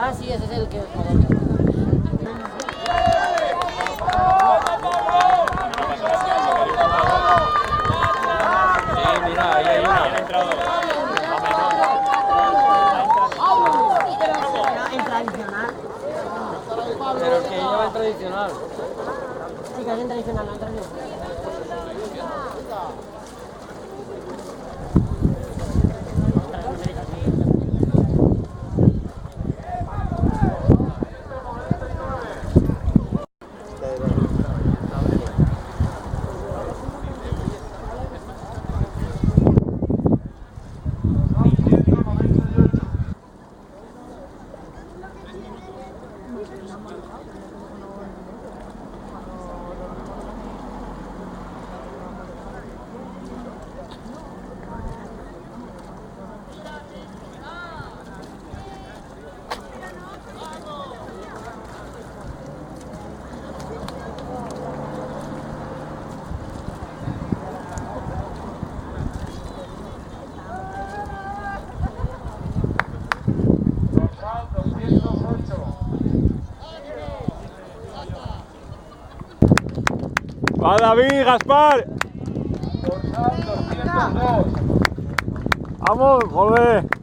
Ah, sí, ese es el que... Mira, ahí hay una. En tradicional. Pero que lleva el tradicional. Sí, que es en tradicional, no en tradicional. ¡Va David, Gaspar! ¡Vamos, joder!